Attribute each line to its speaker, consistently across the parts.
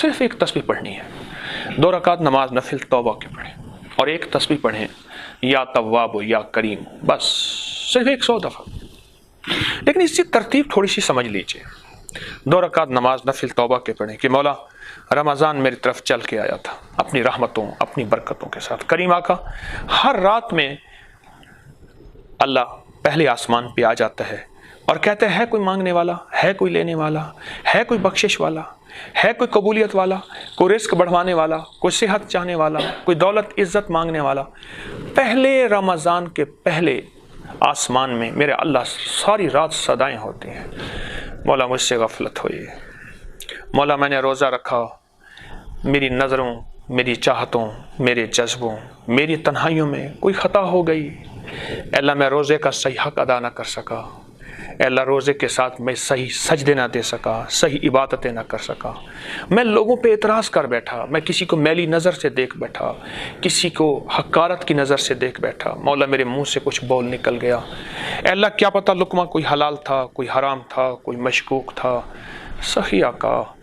Speaker 1: सिर्फ एक तस्बीह पढ़नी है, 2 रकात नमाज नफिल तौबा के पढ़ें और एक तस्बीह पढ़ें या तव्वाब या करीम, बस सिर्फ 100 दफ़ा। लेकिन इसकी तरतीब थोड़ी सी समझ लीजिए। 2 रकात नमाज नफिल तौबा के पढ़ें कि मौला रमज़ान मेरी तरफ चल के आया था अपनी रहमतों अपनी बरकतों के साथ। करीम आका हर रात में अल्लाह पहले आसमान पे आ जाता है और कहते हैं कोई मांगने वाला है, कोई लेने वाला है, कोई बख्शिश वाला है, कोई कबूलियत वाला, कोई रिस्क बढ़वाने वाला, कोई सेहत चाहने वाला, कोई दौलत इज्जत मांगने वाला। पहले रमज़ान के पहले आसमान में मेरे अल्लाह सारी रात सदाएं होती हैं, मौला मुझसे गफलत हुई, मौला मैंने रोज़ा रखा, मेरी नज़रों मेरी चाहतों मेरे जज्बों मेरी तन्हाइयों में कोई ख़ता हो गई, अल्लाह मैं रोज़े का सही हक अदा ना कर सका, अल्लाह रोज़े के साथ मैं सही सजदे ना दे सका, सही इबादतें ना कर सका, मैं लोगों पे एतराज़ कर बैठा, मैं किसी को मैली नज़र से देख बैठा, किसी को हकारत की नज़र से देख बैठा, मौला मेरे मुंह से कुछ बोल निकल गया, अल्लाह क्या पता लुकमा कोई हलाल था, कोई हराम था, कोई मशकूक था। सही आका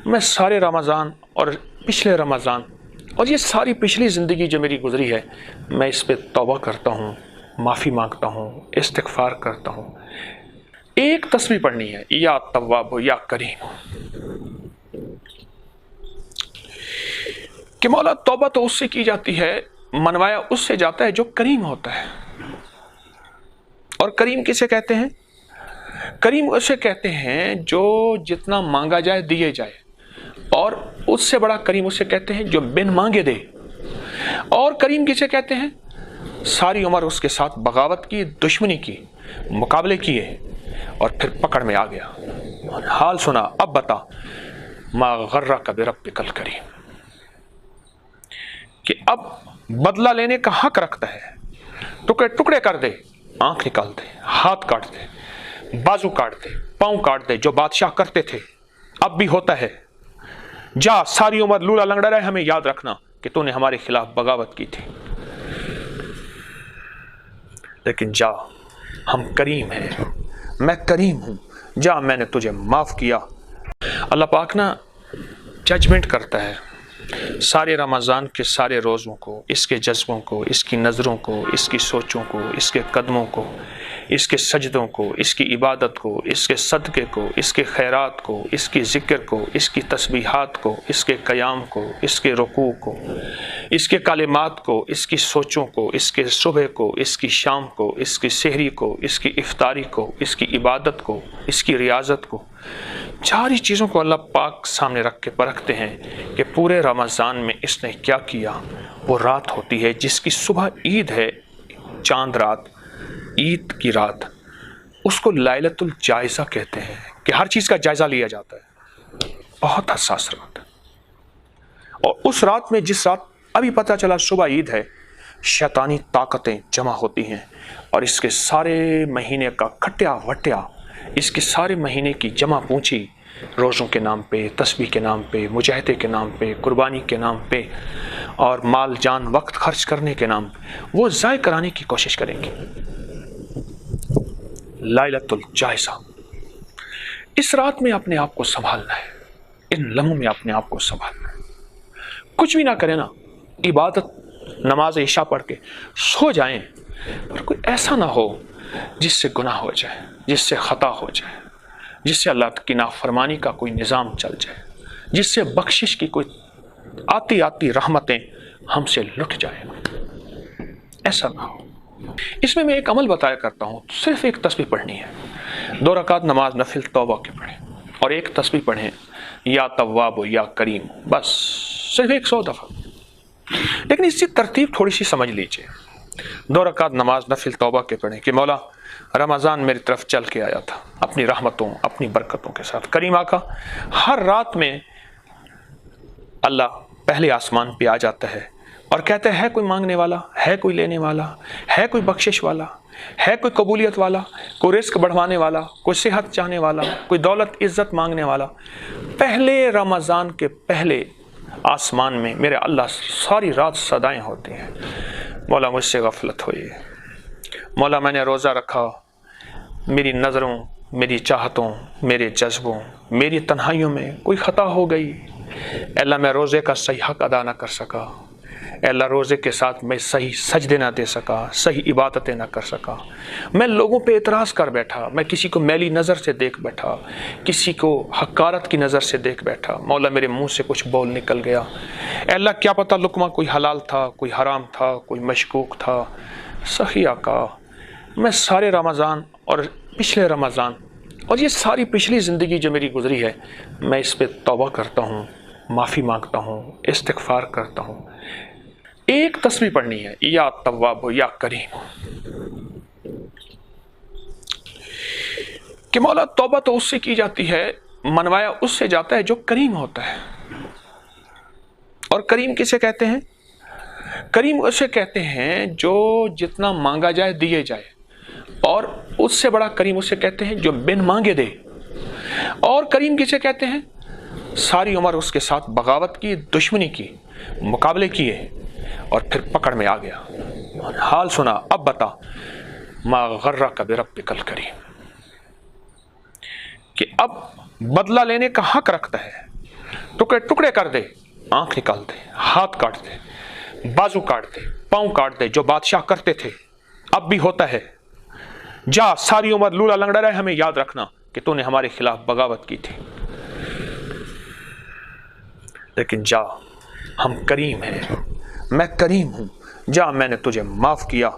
Speaker 1: मैं सारे रमज़ान और पिछले रमज़ान और ये सारी पिछली ज़िंदगी जो मेरी गुज़री है, मैं इस पर तौबा करता हूँ, माफ़ी मांगता हूँ, इस्तिग़फ़ार करता हूँ। एक तस्बीह पढ़नी है या तव्वाब या करीम कि मौला तौबा तो उससे की जाती है, मनवाया उससे जाता है जो करीम होता है। और करीम किसे कहते हैं? करीम उसे कहते हैं जो जितना मांगा जाए दिए जाए, और उससे बड़ा करीम उसे कहते हैं जो बिन मांगे दे। और करीम किसे कहते हैं? सारी उम्र उसके साथ बगावत की, दुश्मनी की, मुकाबले किए और फिर पकड़ में आ गया, हाल सुना, अब बता मा गर्रक बिरब्बिकल करीम, कि अब बदला लेने का हक रखता है, टुकड़े टुकड़े कर दे, आंख निकाल दे, हाथ काट दे, बाजू काट दे, पांव काट दे, जो बादशाह करते थे अब भी होता है। जा सारी उम्र लूला लंगड़ा रहे, हमें याद रखना कि तूने हमारे खिलाफ बगावत की थी, लेकिन जा हम करीम हैं, मैं करीम हूं, जा मैंने तुझे माफ किया। अल्लाह पाक ना जजमेंट करता है सारे रमज़ान के सारे रोज़ों को, इसके जज्बों को, इसकी नज़रों को, इसकी सोचों को, इसके कदमों को, इसके सजदों को, इसकी इबादत को, इसके सदक़े को, इसके खैरात को, इसकी ज़िक्र को, इसकी तस्बीहात को, इसके क़याम को, इसके रुकू को, इसके कलिमात को, इसकी सोचों को, इसके सुबह को, इसकी शाम को, इसकी सहरी को, इसकी इफ्तारी को, इसकी इबादत को, इसकी रियाज़त को, सारी चीज़ों को अल्लाह पाक सामने रख के परखते हैं कि पूरे रमज़ान में इसने क्या किया। वो रात होती है जिसकी सुबह ईद है, चांद रात, ईद की रात, उसको लाइलतुल जायज़ा कहते हैं कि हर चीज़ का जायज़ा लिया जाता है। बहुत हसास रात, और उस रात में, जिस रात अभी पता चला सुबह ईद है, शैतानी ताकतें जमा होती हैं और इसके सारे महीने का खट्या वट्या, इसके सारे महीने की जमा पूंजी रोज़ों के नाम पे, तस्बीह के नाम पे, मुजाहिदे के नाम पे, कुर्बानी के नाम पे और माल जान वक्त खर्च करने के नाम पे वो ज़ाय कराने की कोशिश करेंगे। लाइलतुल जायज़ा, इस रात में अपने आप को संभालना है, इन लम्हों में अपने आप को संभालना है। कुछ भी ना करें ना, इबादत नमाज इशा पढ़ के सो जाएं, पर कोई ऐसा ना हो जिससे गुनाह हो जाए, जिससे ख़ता हो जाए, जिससे अल्लाह की नाफरमानी का कोई निज़ाम चल जाए, जिससे बख्शिश की कोई आती आती रहमतें हमसे लुट जाए, ऐसा ना हो। इसमें मैं एक अमल बताया करता हूँ, सिर्फ एक तस्बीह पढ़नी है, 2 रकात नमाज नफिल तौबा के पढ़ें और एक तस्बीह पढ़ें या तव्वाब या करीम, बस सिर्फ 100 दफ़ा। लेकिन इसकी तरतीब थोड़ी सी समझ लीजिए। 2 रकात नमाज नफिल तौबा के पढ़ें कि मौला रमज़ान मेरी तरफ चल के आया था अपनी रहमतों अपनी बरकतों के साथ। करीम आका हर रात में अल्लाह पहले आसमान पे आ जाता है और कहते हैं कोई मांगने वाला है, कोई लेने वाला है, कोई बख्शिश वाला है, कोई कबूलियत वाला, कोई रिस्क बढ़वाने वाला, कोई सेहत चाहने वाला, कोई दौलत इज्जत मांगने वाला। पहले रमज़ान के पहले आसमान में मेरे अल्लाह सारी रात सदाएं होती हैं, मौला मुझसे गफलत हुई, मौला मैंने रोज़ा रखा, मेरी नज़रों मेरी चाहतों मेरे जज्बों मेरी तन्हाइयों में कोई ख़ता हो गई, अल्लाह मैं रोज़े का सही हक अदा ना कर सका, अल्लाह रोज़े के साथ मैं सही सजदे ना दे सका, सही इबादतें ना कर सका, मैं लोगों पे एतराज़ कर बैठा, मैं किसी को मैली नज़र से देख बैठा, किसी को हकारत की नज़र से देख बैठा, मौला मेरे मुंह से कुछ बोल निकल गया, अल्लाह क्या पता लुकमा कोई हलाल था, कोई हराम था, कोई मशकूक था। सही आका, मैं सारे रमज़ान और पिछले रमज़ान और ये सारी पिछली ज़िंदगी जो मेरी गुज़री है, मैं इस पर तौबा करता हूँ, माफ़ी मांगता हूँ, इस्तिग़फ़ार करता हूँ। एक तस्बीह पढ़नी है, या तव्वाब या करीम, कि मौला तौबा तो उससे की जाती है, मनवाया उससे जाता है जो करीम होता है। और करीम किसे कहते हैं? करीम उसे कहते हैं जो जितना मांगा जाए दिए जाए, और उससे बड़ा करीम उसे कहते हैं जो बिन मांगे दे। और करीम किसे कहते हैं? सारी उम्र उसके साथ बगावत की, दुश्मनी की, मुकाबले किए और फिर पकड़ में आ गया। हाल सुना, अब बता, मा गर्रक बिरब्बिकल करीम, कि अब बदला लेने का हक रखता है। टुकड़े टुकड़े कर दे, आंख निकाल दे, हाथ काट दे, बाजू काट दे, पांव काट दे, जो बादशाह करते थे अब भी होता है। जा, सारी उम्र लूला लंगड़ा रहे, हमें याद रखना कि तूने हमारे खिलाफ बगावत की थी, लेकिन जा, हम करीम हैं, मैं करीम हूं, जा, मैंने तुझे माफ किया,